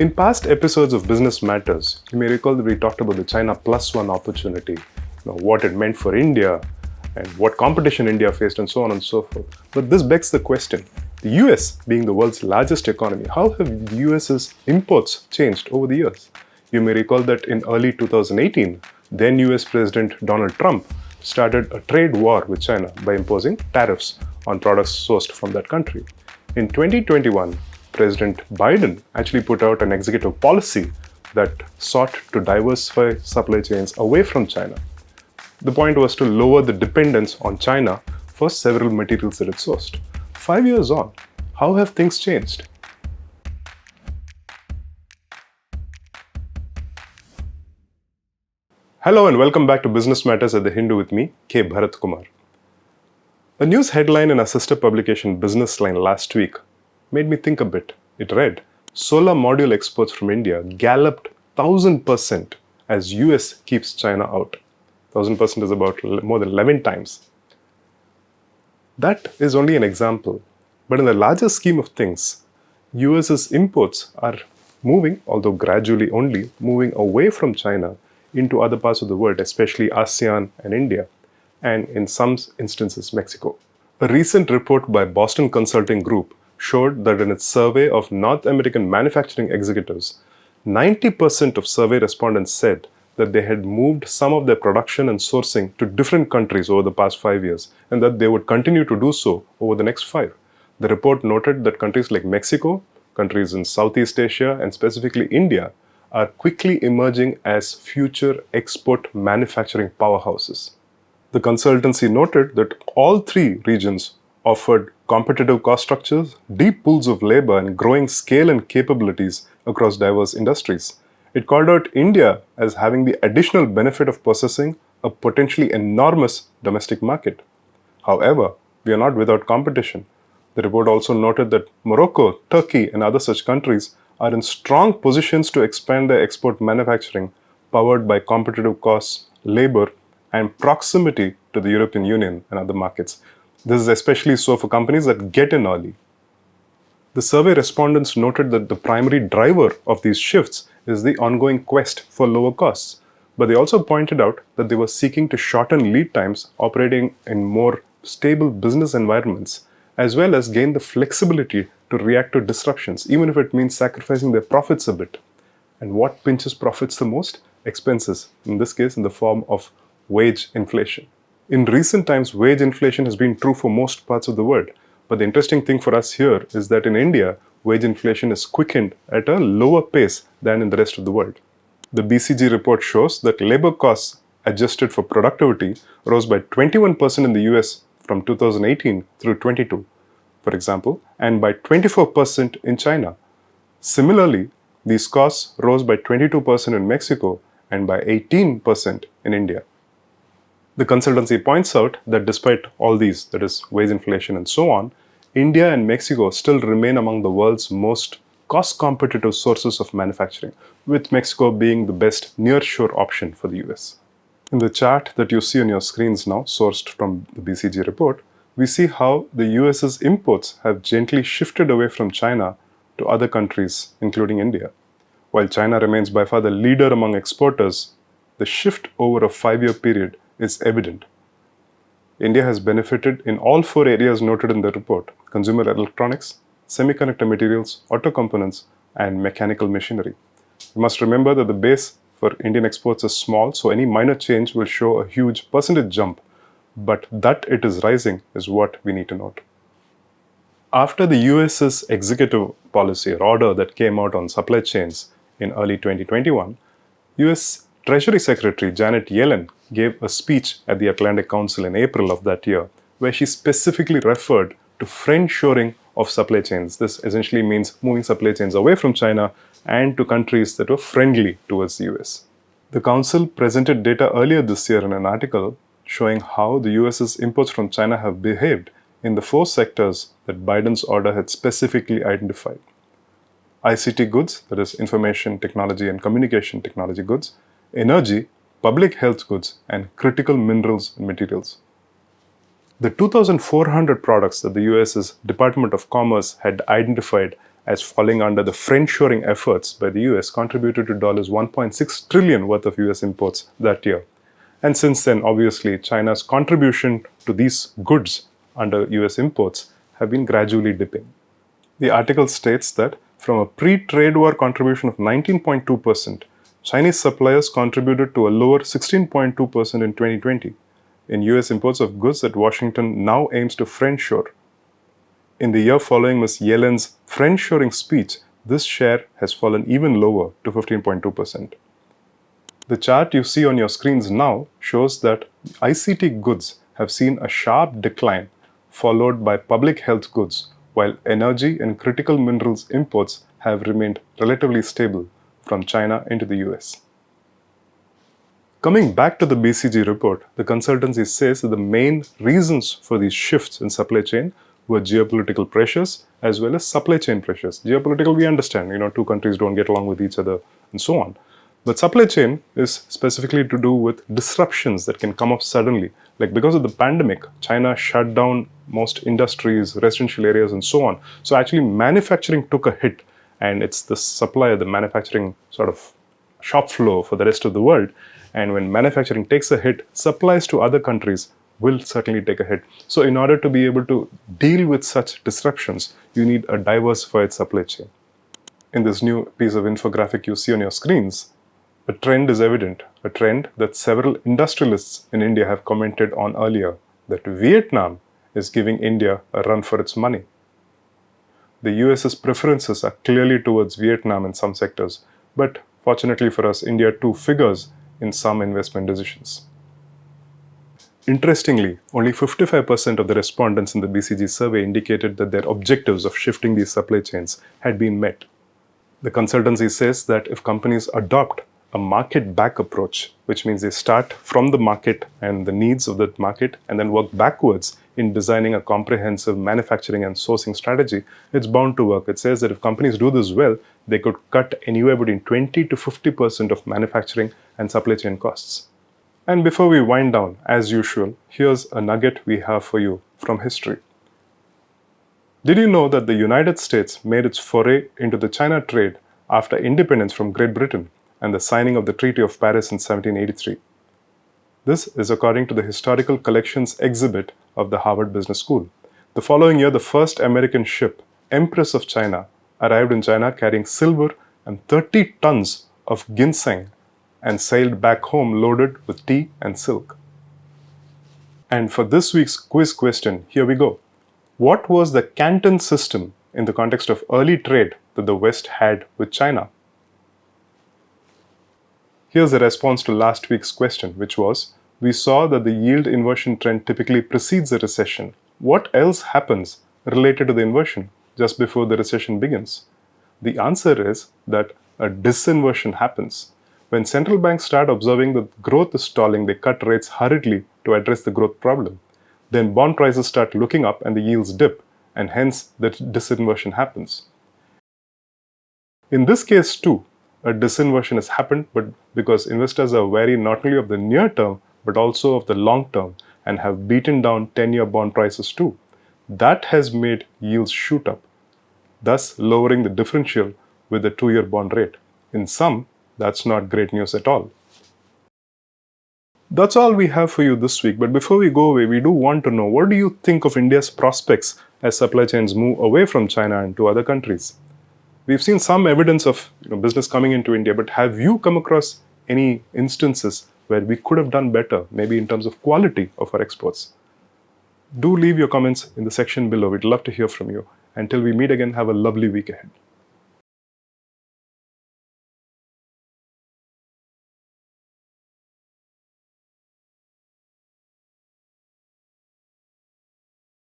In past episodes of Business Matters, you may recall that we talked about the China Plus One opportunity, what it meant for India, and what competition India faced, and so on and so forth. But this begs the question, the US being the world's largest economy, how have the US's imports changed over the years? You may recall that in early 2018, then US President Donald Trump started a trade war with China by imposing tariffs on products sourced from that country. In 2021, President Biden actually put out an executive policy that sought to diversify supply chains away from China. The point was to lower the dependence on China for several materials that it sourced. 5 years on, how have things changed? Hello and welcome back to Business Matters at the Hindu with me, K. Bharat Kumar. A news headline in our sister publication Business Line last week made me think a bit. It read, solar module exports from India galloped 1000% as US keeps China out. 1000% is about more than 11 times. That is only an example. But in the larger scheme of things, US's imports are moving, although gradually only, moving away from China into other parts of the world, especially ASEAN and India, and in some instances, Mexico. A recent report by Boston Consulting Group showed that in its survey of North American manufacturing executives, 90% of survey respondents said that they had moved some of their production and sourcing to different countries over the past 5 years, and that they would continue to do so over the next 5. The report noted that countries like Mexico, countries in Southeast Asia, and specifically India, are quickly emerging as future export manufacturing powerhouses. The consultancy noted that all three regions offered competitive cost structures, deep pools of labor, and growing scale and capabilities across diverse industries. It called out India as having the additional benefit of possessing a potentially enormous domestic market. However, we are not without competition. The report also noted that Morocco, Turkey, and other such countries are in strong positions to expand their export manufacturing, powered by competitive costs, labor, and proximity to the European Union and other markets. This is especially so for companies that get in early. The survey respondents noted that the primary driver of these shifts is the ongoing quest for lower costs, but they also pointed out that they were seeking to shorten lead times, operating in more stable business environments, as well as gain the flexibility to react to disruptions, even if it means sacrificing their profits a bit. And what pinches profits the most? Expenses, in this case in the form of wage inflation. In recent times, wage inflation has been true for most parts of the world. But the interesting thing for us here is that in India, wage inflation is quickened at a lower pace than in the rest of the world. The BCG report shows that labor costs adjusted for productivity rose by 21% in the US from 2018 through 22, for example, and by 24% in China. Similarly, these costs rose by 22% in Mexico and by 18% in India. The consultancy points out that despite all these, that is, wage inflation and so on, India and Mexico still remain among the world's most cost-competitive sources of manufacturing, with Mexico being the best nearshore option for the US. In the chart that you see on your screens now, sourced from the BCG report, we see how the US's imports have gently shifted away from China to other countries, including India. While China remains by far the leader among exporters, the shift over a 5-year period is evident. India has benefited in all 4 areas noted in the report: consumer electronics, semiconductor materials, auto components, and mechanical machinery. You must remember that the base for Indian exports is small, so any minor change will show a huge percentage jump, but that it is rising is what we need to note. After the US's executive policy or order that came out on supply chains in early 2021, US Treasury Secretary Janet Yellen gave a speech at the Atlantic Council in April of that year, where she specifically referred to friendshoring of supply chains. This essentially means moving supply chains away from China and to countries that were friendly towards the US. The Council presented data earlier this year in an article showing how the US's imports from China have behaved in the 4 sectors that Biden's order had specifically identified: ICT goods, that is, information technology and communication technology goods, energy, public health goods, and critical minerals and materials. The 2,400 products that the US's Department of Commerce had identified as falling under the friendshoring efforts by the US contributed to $1.6 trillion worth of US imports that year. And since then, obviously, China's contribution to these goods under US imports have been gradually dipping. The article states that from a pre-trade war contribution of 19.2%, Chinese suppliers contributed to a lower 16.2% in 2020 in US imports of goods that Washington now aims to friendshore. In the year following Ms. Yellen's friendshoring speech, this share has fallen even lower to 15.2%. The chart you see on your screens now shows that ICT goods have seen a sharp decline, followed by public health goods, while energy and critical minerals imports have remained relatively stable from China into the US. Coming back to the BCG report, the consultancy says that the main reasons for these shifts in supply chain were geopolitical pressures as well as supply chain pressures. Geopolitical, we understand, two countries don't get along with each other and so on. But supply chain is specifically to do with disruptions that can come up suddenly. Like because of the pandemic, China shut down most industries, residential areas, and so on. So actually manufacturing took a hit, and it's the supply, the manufacturing sort of shop floor for the rest of the world. And when manufacturing takes a hit, supplies to other countries will certainly take a hit. So in order to be able to deal with such disruptions, you need a diversified supply chain. In this new piece of infographic you see on your screens, a trend is evident, a trend that several industrialists in India have commented on earlier, that Vietnam is giving India a run for its money. The US's preferences are clearly towards Vietnam in some sectors, but fortunately for us, India too figures in some investment decisions. Interestingly, only 55% of the respondents in the BCG survey indicated that their objectives of shifting these supply chains had been met. The consultancy says that if companies adopt a market-back approach, which means they start from the market and the needs of that market and then work backwards in designing a comprehensive manufacturing and sourcing strategy, it's bound to work. It says that if companies do this well, they could cut anywhere between 20 to 50% of manufacturing and supply chain costs. And before we wind down, as usual, here's a nugget we have for you from history. Did you know that the United States made its foray into the China trade after independence from Great Britain and the signing of the Treaty of Paris in 1783? This is according to the Historical Collections exhibit of the Harvard Business School. The following year, the first American ship, Empress of China, arrived in China carrying silver and 30 tons of ginseng and sailed back home loaded with tea and silk. And for this week's quiz question, here we go. What was the Canton system in the context of early trade that the West had with China? Here's the response to last week's question, which was, we saw that the yield inversion trend typically precedes a recession. What else happens related to the inversion just before the recession begins? The answer is that a disinversion happens. When central banks start observing that growth is stalling, they cut rates hurriedly to address the growth problem. Then bond prices start looking up and the yields dip, and hence the disinversion happens. In this case too, a disinversion has happened, but because investors are wary not only of the near term, but also of the long term, and have beaten down 10-year bond prices too. That has made yields shoot up, thus lowering the differential with the 2-year bond rate. In sum, that's not great news at all. That's all we have for you this week, but before we go away, we do want to know, what do you think of India's prospects as supply chains move away from China and to other countries? We've seen some evidence of business coming into India, but have you come across any instances where we could have done better, maybe in terms of quality of our exports? Do leave your comments in the section below. We'd love to hear from you. Until we meet again, have a lovely week ahead.